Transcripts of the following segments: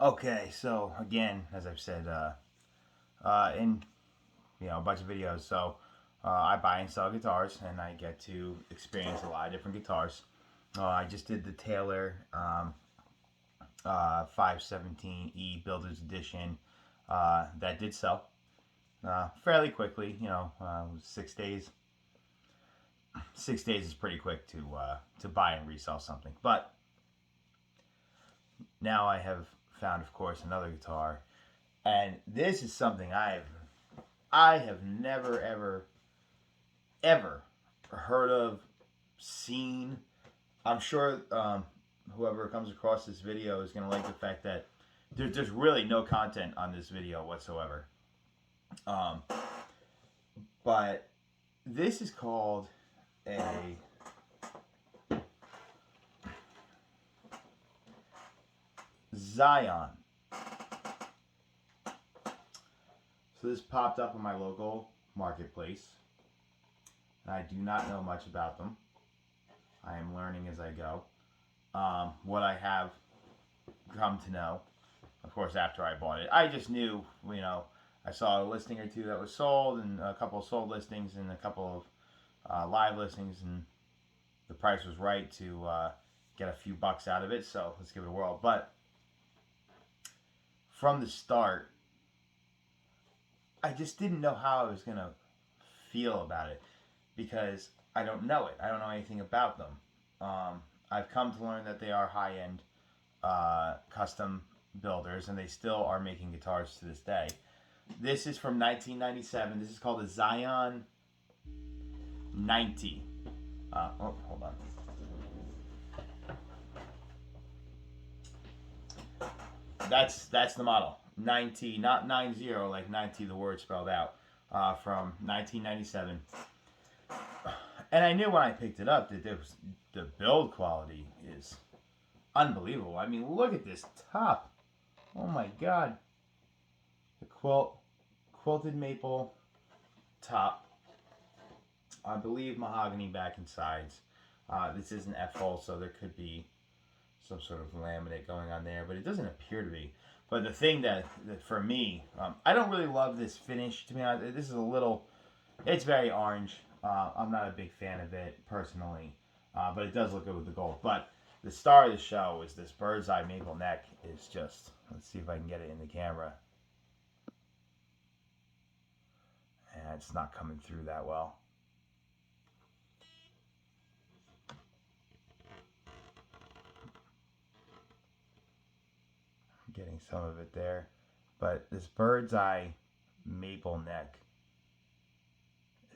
Okay, so again, as I've said, in a bunch of videos, so I buy and sell guitars, and I get to experience a lot of different guitars. I just did the Taylor 517E Builder's Edition. That did sell fairly quickly. 6 days. 6 days is pretty quick to buy and resell something. But now I have found, of course, another guitar, and this is something I have never ever heard of, seen. I'm sure whoever comes across this video is going to like the fact that there's really no content on this video whatsoever. Um, but this is called a Zion. So this popped up on my local marketplace. I do not know much about them. I am learning as I go. What I have come to know, of course, after I bought it, I just knew, I saw a listing or two that was sold, and a couple of sold listings, and a couple of live listings, and the price was right to get a few bucks out of it. So let's give it a whirl. But from the start, I just didn't know how I was gonna feel about it because I don't know it. I don't know anything about them. I've come to learn that they are high-end custom builders, and they still are making guitars to this day. This is from 1997. This is called a Zion 90. Hold on. That's the model. 90, not 90 like 90 the word spelled out. From 1997. And I knew when I picked it up that the build quality is unbelievable. I mean, look at this top. Oh my god. The quilted maple top. I believe mahogany back and sides. This is an F-hole, so there could be some sort of laminate going on there, but it doesn't appear to be. But the thing that for me, I don't really love this finish. To be honest, this is a little, it's very orange. I'm not a big fan of it personally, but it does look good with the gold. But the star of the show is this bird's eye maple neck. Is just, let's see if I can get it in the camera. And it's not coming through that well. I'm getting some of it there. But this bird's eye maple neck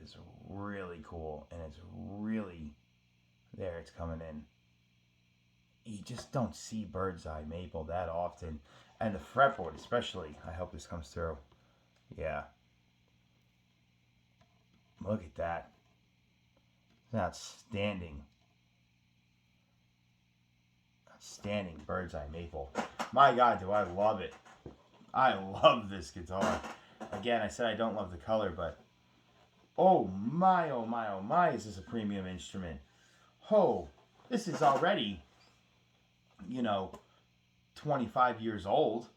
is really cool, and it's really, there it's coming in. You just don't see bird's eye maple that often, and the fretboard especially. I hope this comes through. Yeah, look at that. It's outstanding bird's eye maple. My god, do I love it. I love this guitar. Again, I said I don't love the color, but oh my, oh my, oh my, is this a premium instrument. Oh, this is already, 25 years old.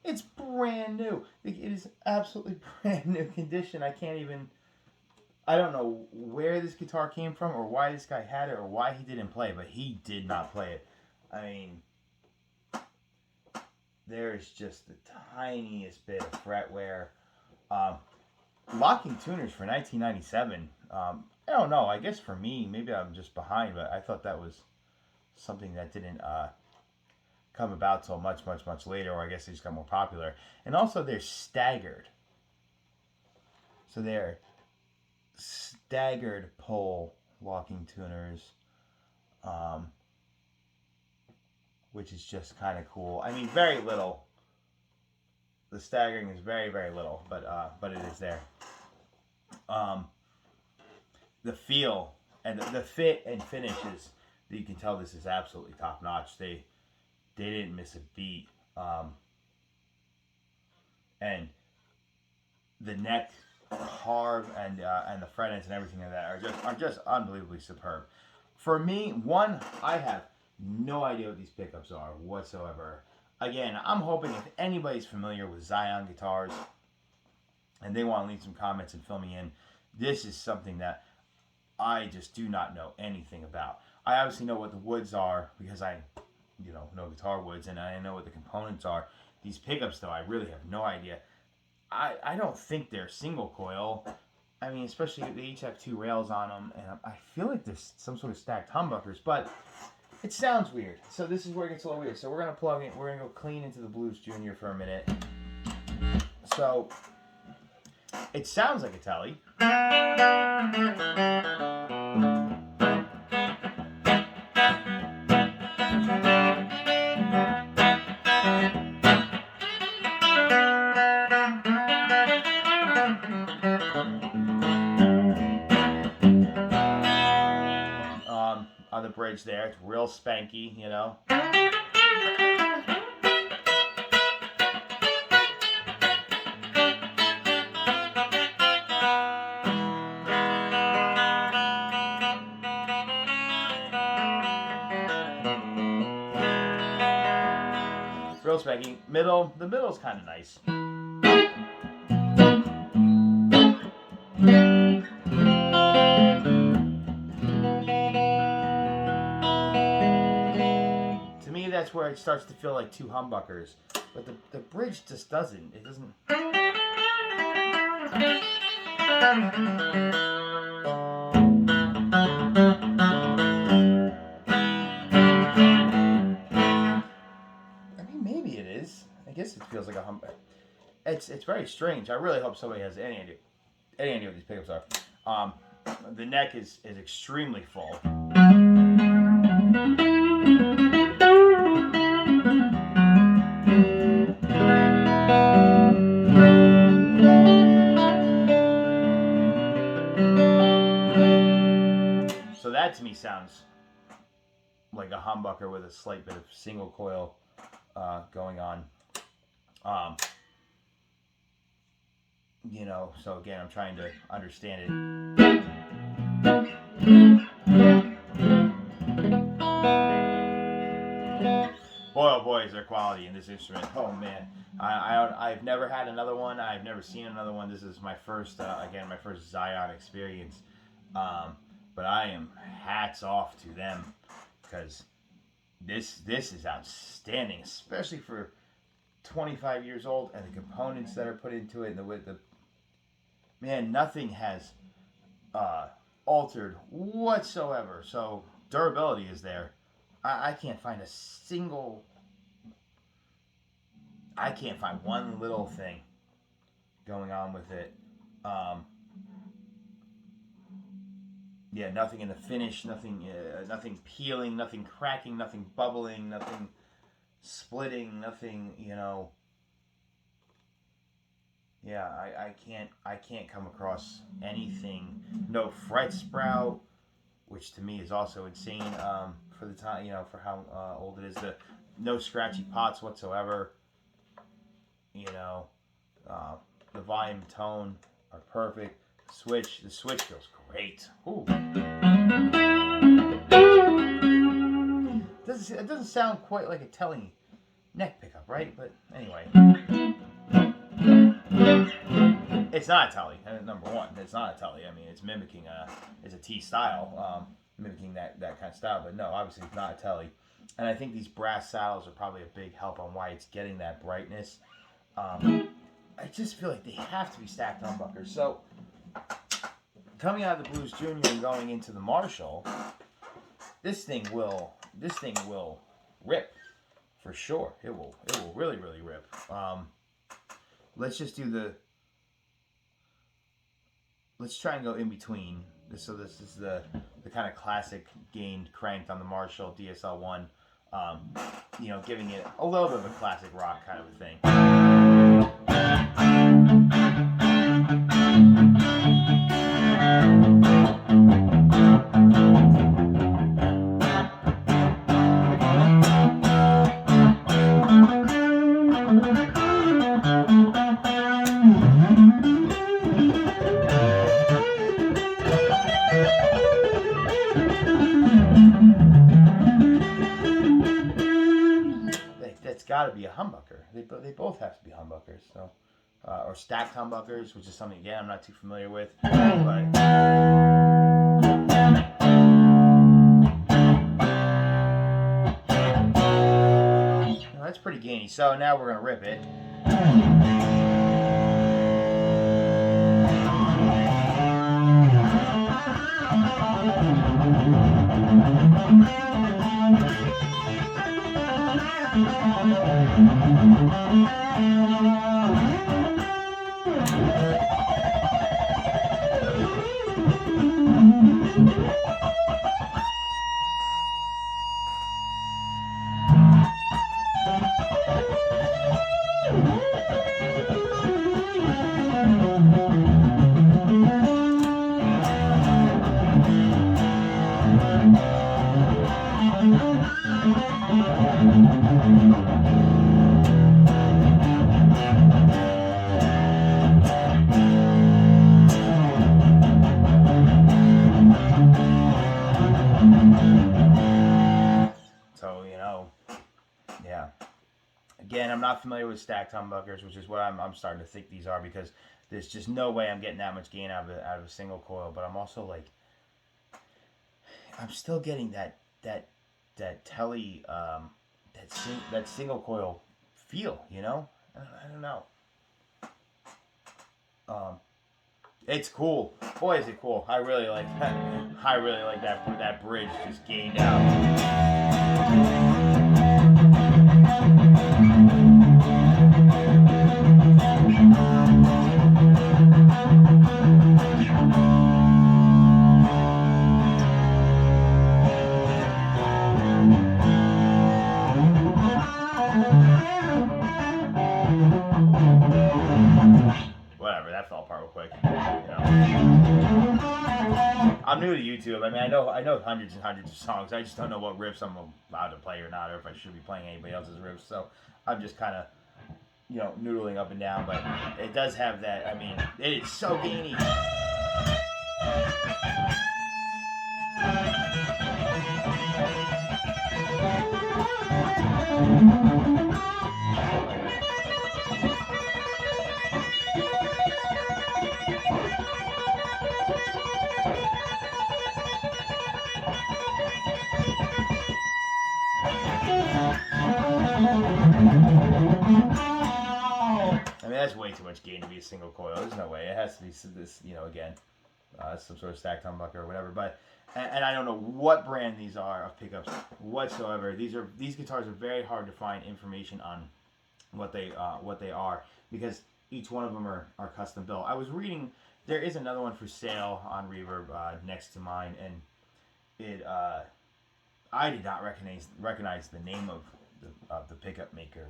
It's brand new. It is absolutely brand new condition. I don't know where this guitar came from or why this guy had it or why he didn't play, but he did not play it. I mean, there's just the tiniest bit of fret wear. Locking tuners for 1997. I don't know. I guess for me, maybe I'm just behind, but I thought that was something that didn't come about till much later, or I guess they just got more popular. And also, they're staggered. So they're staggered pole locking tuners, which is just kind of cool. I mean, very little. The staggering is very little, but it is there. The feel and the fit and finishes, you can tell this is absolutely top notch. They didn't miss a beat. And the neck carve and the fret ends and everything like that are just unbelievably superb. For me, one, I have no idea what these pickups are whatsoever. again, I'm hoping if anybody's familiar with Zion guitars and they want to leave some comments and fill me in, this is something that I just do not know anything about. I obviously know what the woods are because I, know guitar woods, and I know what the components are. These pickups, though, I really have no idea. I don't think they're single coil. I mean, especially they each have 2 rails on them, and I feel like there's some sort of stacked humbuckers, but it sounds weird. So this is where it gets a little weird. So we're gonna plug in. We're gonna go clean into the Blues Junior for a minute. So it sounds like a Tele. On the bridge there, it's real spanky, Real spanky. The middle's kind of nice. To me, that's where it starts to feel like 2 humbuckers, but the bridge just doesn't. It doesn't. Maybe it is. I guess it feels like a humbucker. It's very strange. I really hope somebody has any idea what these pickups are. The neck is extremely full. So that to me sounds like a humbucker with a slight bit of single coil going on. So again, I'm trying to understand it. Boy, oh boy, is there quality in this instrument. Oh man, I've never had another one. I've never seen another one. This is my first, my first Zion experience. But I am hats off to them because this is outstanding, especially for 25 years old, and the components that are put into it, and man, nothing has altered whatsoever. So durability is there. I can't find one little thing going on with it. Nothing in the finish, nothing peeling, nothing cracking, nothing bubbling, nothing splitting, nothing, I can't come across anything. No fret sprout, which to me is also insane for the time, for how old it is. No scratchy pots whatsoever. The volume and tone are perfect. The switch feels great. Ooh. It doesn't sound quite like a Tele neck pickup, right? But anyway. It's not a Tele, number one. It's not a Tele. I mean, it's mimicking it's a T style, mimicking that kind of style. But no, obviously it's not a Tele. And I think these brass saddles are probably a big help on why it's getting that brightness. I just feel like they have to be stacked humbuckers. So coming out of the Blues Junior and going into the Marshall, this thing will rip for sure. It will really, really rip. Let's just do let's try and go in between. So this is the kind of classic gained cranked on the Marshall DSL-1, giving it a little bit of a classic rock kind of a thing. it's got to be a humbucker. They both have to be humbuckers. So, or stacked humbuckers, which is something again I'm not too familiar with. But that's pretty gainy. So now we're gonna rip it. So, yeah. Again, I'm not familiar with stacked humbuckers, which is what I'm starting to think these are, because there's just no way I'm getting that much gain out of a single coil. But I'm also like, I'm still getting that telly, that single coil feel, I don't know. It's cool. Boy, is it cool. I really like that. I really like that bridge just gained out. Whatever, that fell apart real quick. I'm new to YouTube. I mean, I know hundreds and hundreds of songs. I just don't know what riffs I'm allowed to play or not, or if I should be playing anybody else's riffs. So I'm just kind of, noodling up and down. But it does have that. I mean, it is so gainy. I mean, that's way too much gain to be a single coil. There's no way. It has to be this, again, some sort of stacked humbucker or whatever. But and I don't know what brand these are of pickups whatsoever. These guitars are very hard to find information on what they are, because each one of them are custom built. I was reading, there is another one for sale on Reverb next to mine, and it I did not recognize the name of the pickup maker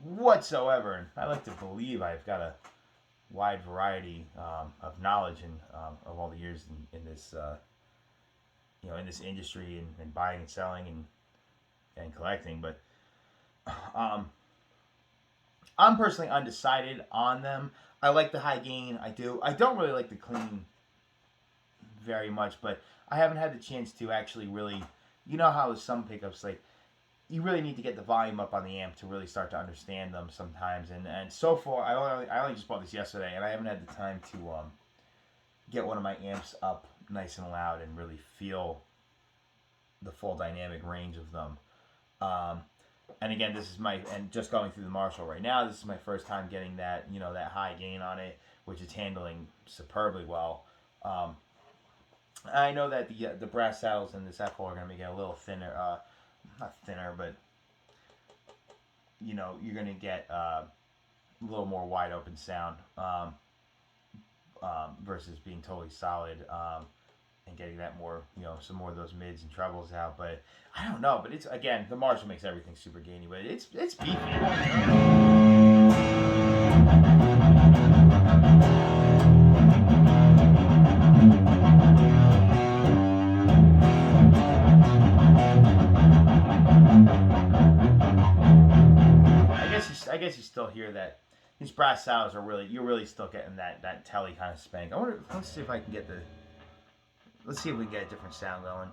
whatsoever. And I like to believe I've got a wide variety of knowledge and of all the years in this in this industry and buying and selling and collecting. But I'm personally undecided on them. I like the high gain. I do. I don't really like the clean very much, but I haven't had the chance to actually really, how with some pickups, like, you really need to get the volume up on the amp to really start to understand them sometimes. And so far, I only just bought this yesterday, and I haven't had the time to get one of my amps up nice and loud and really feel the full dynamic range of them. And again, this is and just going through the Marshall right now, this is my first time getting that, that high gain on it, which it's handling superbly well. I know that the brass saddles in this F4 are going to make it a little thinner, not thinner, but you're going to get a little more wide open sound versus being totally solid and getting that more, some more of those mids and trebles out. But I don't know. But it's, again, the Marshall makes everything super gainy, but it's beefy. I guess you still hear that these brass saddles are you're really still getting that telly kind of spank. Let's see if I can get let's see if we can get a different sound going.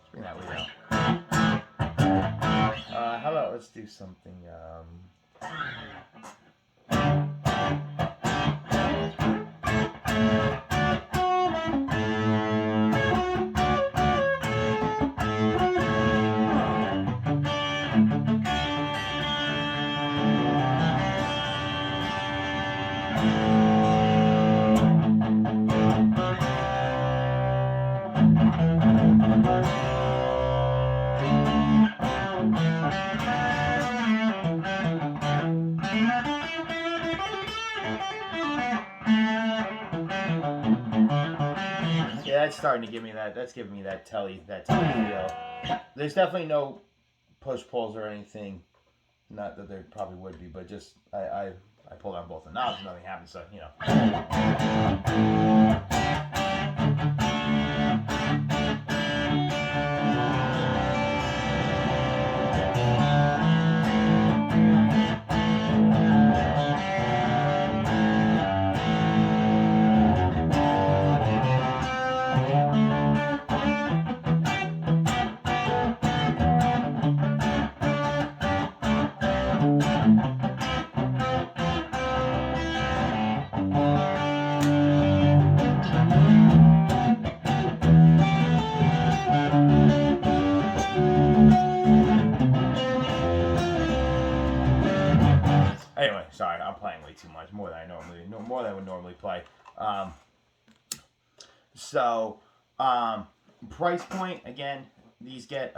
Let's bring that way down. How about let's do something. Yeah, that's starting to give me that. That's giving me that telly feel. There's definitely no push pulls or anything. Not that there probably would be, but just I pulled on both the knobs and nothing happened. So you know. Anyway, sorry, I'm playing way too much, more than more than I would normally play. Um, so, um, price point again, these get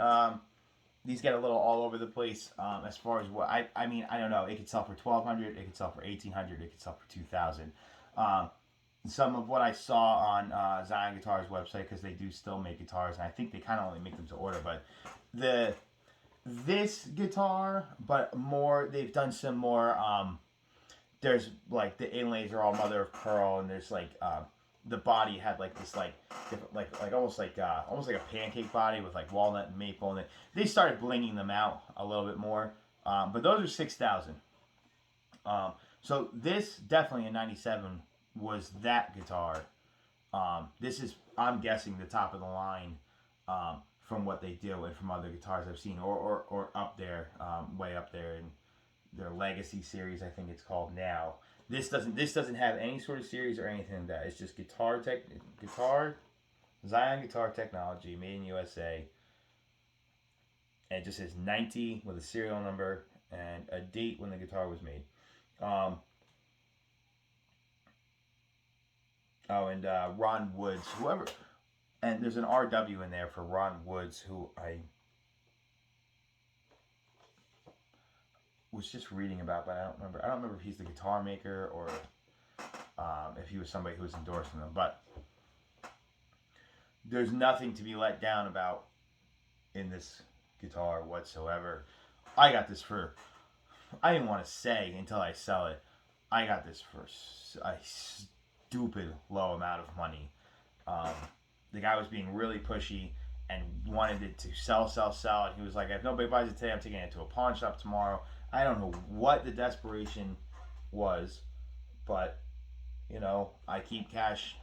these get a little all over the place as far as what I mean. I don't know. It could sell for 1,200. It could sell for 1,800. It could sell for 2,000. Um, some of what I saw on Zion Guitars website, because they do still make guitars, and I think they kind of only make them to order, but the this guitar, but more they've done some more. There's like the inlays are all mother of pearl, and there's like the body had like this like different, like almost like a pancake body with like walnut and maple, and they started blinging them out a little bit more. But those are 6,000. So this definitely in '97 was that guitar. This is, I'm guessing, the top of the line from what they do and from other guitars I've seen, or up there, way up there in their Legacy series, I think it's called now. This doesn't have any sort of series or anything like that. It's just Zion Guitar Technology, made in USA, and it just says 90 with a serial number and a date when the guitar was made. And Ron Woods, whoever, and there's an RW in there for Ron Woods, who I was just reading about, but I don't remember. I don't remember if he's the guitar maker or if he was somebody who was endorsing them. But there's nothing to be let down about in this guitar whatsoever. I got this for, I didn't want to say until I sell it, I got this for a stupid low amount of money. The guy was being really pushy and wanted it to sell. And he was like, if nobody buys it today, I'm taking it to a pawn shop tomorrow. I don't know what the desperation was, but, you know, I keep cash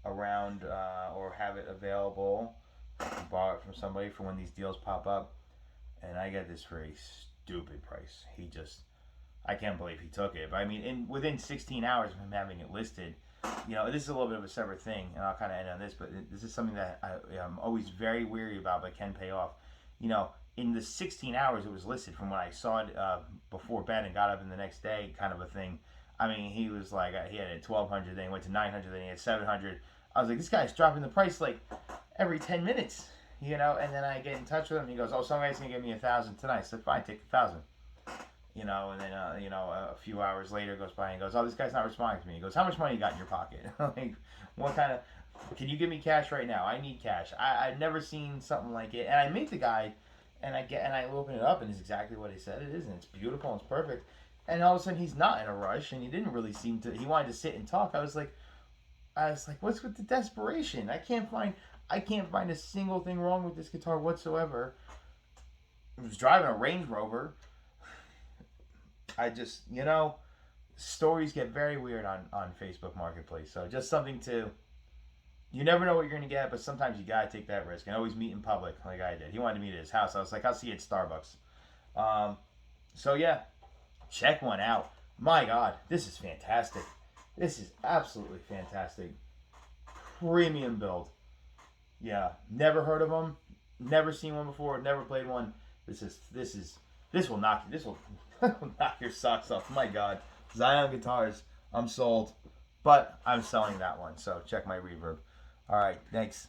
around or have it available. I can borrow it from somebody for when these deals pop up. And I get this for a stupid price. I can't believe he took it. But I mean, within 16 hours of him having it listed, you know, this is a little bit of a separate thing, and I'll kind of end on this, but this is something that I'm always very weary about, but can pay off. You know, in the 16 hours it was listed from when I saw it before bed and got up in the next day, kind of a thing. I mean, he was like, he had it at 1,200, then he went to 900, then he had 700. I was like, this guy's dropping the price like every 10 minutes, you know. And then I get in touch with him. He goes, oh, some guy's gonna give me 1,000 tonight. I said, fine, take 1,000. You know, and then you know, a few hours later goes by and he goes, oh, this guy's not responding to me. He goes, how much money you got in your pocket? Like, what kind of? Can you give me cash right now? I need cash. I've never seen something like it. And I meet the guy, and I open it up, and it's exactly what he said it is, and it's beautiful and it's perfect. And all of a sudden he's not in a rush, and he didn't really seem to. He wanted to sit and talk. I was like, what's with the desperation? I can't find a single thing wrong with this guitar whatsoever. I was driving a Range Rover. I just, you know, stories get very weird on Facebook Marketplace. So just something to, you never know what you're going to get, but sometimes you got to take that risk and always meet in public like I did. He wanted to meet at his house. I was like, I'll see you at Starbucks. So yeah, check one out. My God, this is fantastic. This is absolutely fantastic. Premium build. Yeah, never heard of them. Never seen one before. Never played one. This will knock knock your socks off. My God, Zion guitars. I'm sold, but I'm selling that one. So check my reverb. All right, thanks.